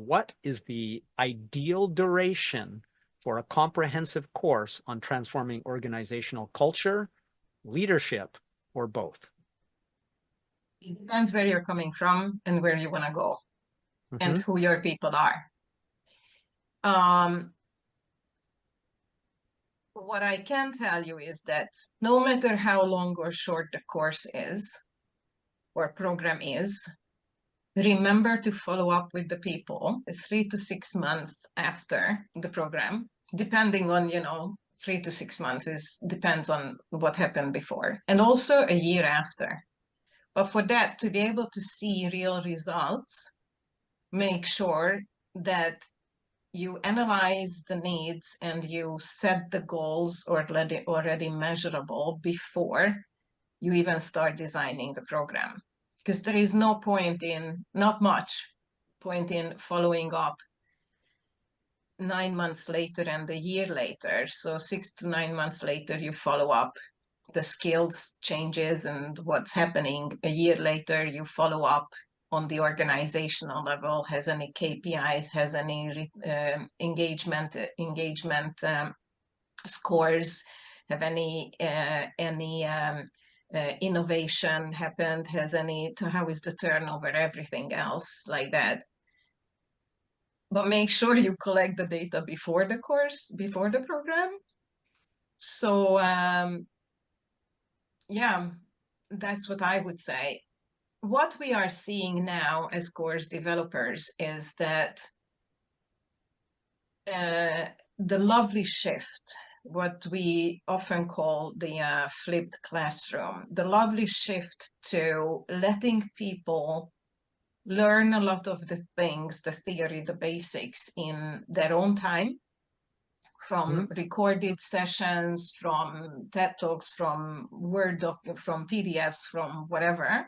what is the ideal duration for a comprehensive course on transforming organizational culture, leadership, or both? It depends where you're coming from and where you want to go and who your people are. What I can tell you is that no matter how long or short the course is or program is, remember to follow up with the people 3 to 6 months after the program, depending on, 3 to 6 months depends on what happened before, and also a year after. But for that, to be able to see real results, make sure that you analyze the needs and you set the goals already measurable before you even start designing the program. Because there is no point not much point in following up 9 months later and a year later. So 6 to 9 months later, you follow up the skills changes and what's happening. A year later, you follow up on the organizational level, has any KPIs, has any engagement scores, have any innovation happened, how is the turnover, everything else like that. But make sure you collect the data before the course, before the program. So yeah, that's what I would say. What we are seeing now as course developers is that the lovely shift, what we often call the flipped classroom, the lovely shift to letting people learn a lot of the things, the theory, the basics in their own time, from recorded sessions, from TED Talks, from Word from PDFs, from whatever.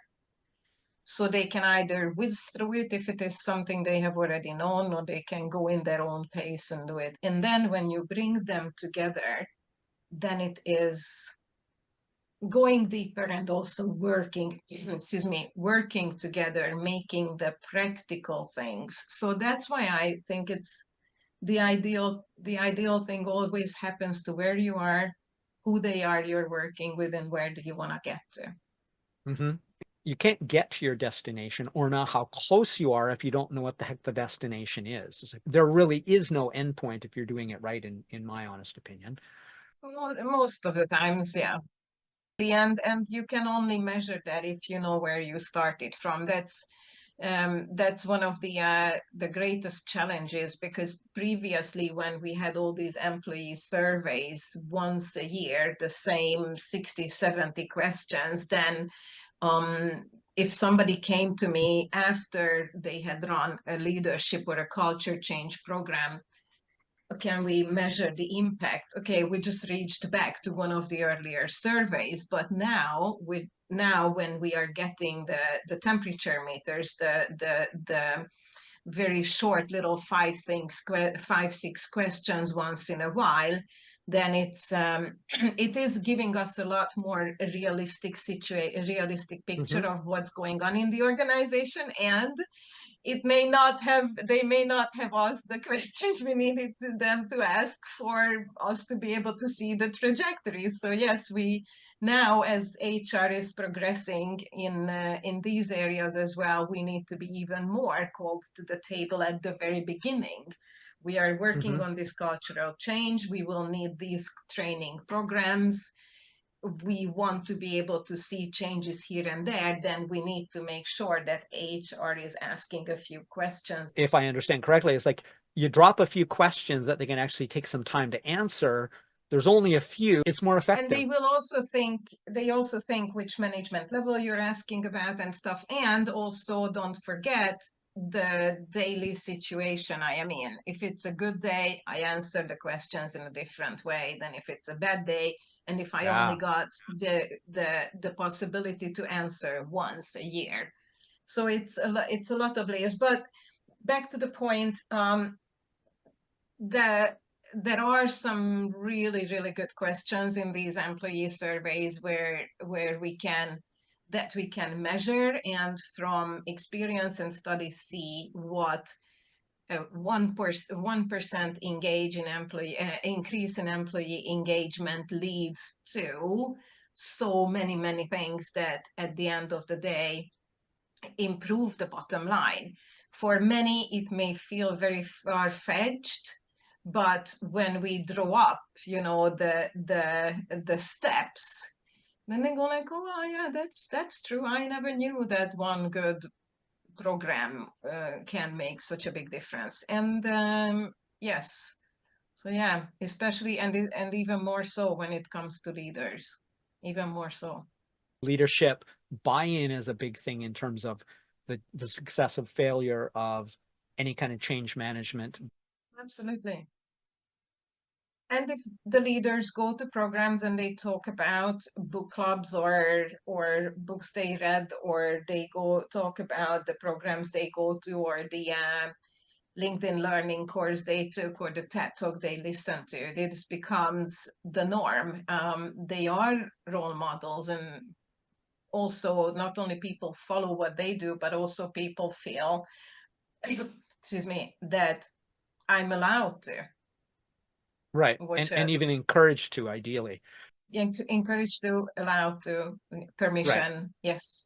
So they can either whiz through it if it is something they have already known, or they can go in their own pace and do it. And then when you bring them together, then it is going deeper and also working together, making the practical things. So that's why I think it's the ideal thing always happens to where you are, who they are you're working with, and where do you want to get to. You can't get to your destination or know how close you are if you don't know what the heck the destination is. Like, there really is no endpoint if you're doing it right, in my honest opinion. Well, most of the times, yeah. And you can only measure that if you know where you started from. That's one of the greatest challenges, because previously when we had all these employee surveys once a year, the same 60, 70 questions, then if somebody came to me after they had run a leadership or a culture change program, can we measure the impact? Okay, we just reached back to one of the earlier surveys, but now when we are getting the temperature meters, the very short little 5-6 questions once in a while, then it is giving us a lot more realistic picture of what's going on in the organization, and they may not have asked the questions we needed them to ask for us to be able to see the trajectory. So yes, we now, as HR is progressing in these areas as well, we need to be even more called to the table at the very beginning. We are working on this cultural change. We will need these training programs. We want to be able to see changes here and there, then we need to make sure that HR is asking a few questions. If I understand correctly, it's like you drop a few questions that they can actually take some time to answer. There's only a few, it's more effective. And they also think which management level you're asking about and stuff. And also don't forget the daily situation I am in. If it's a good day, I answer the questions in a different way than if it's a bad day. And if I only got the possibility to answer once a year. So it's a lot of layers. But back to the point, that there are some really, really good questions in these employee surveys where we can measure, and from experience and studies see what 1% engage in employee increase in employee engagement leads to so many things that at the end of the day improve the bottom line. For many, it may feel very far-fetched, but when we draw up, you know, the steps, then they go like, oh yeah, that's true. I never knew that one good program can make such a big difference. And yes, so yeah, especially and even more so when it comes to leaders, even more so. Leadership buy-in is a big thing in terms of the success of failure of any kind of change management. Absolutely. And if the leaders go to programs and they talk about book clubs or books they read, or they go talk about the programs they go to, or the LinkedIn Learning course they took, or the TED Talk they listened to, this becomes the norm. They are role models, and also not only people follow what they do, but also people feel, excuse me, that I'm allowed to. Right. Which And even encouraged to, ideally. encouraged to, allowed to, permission. Right. Yes.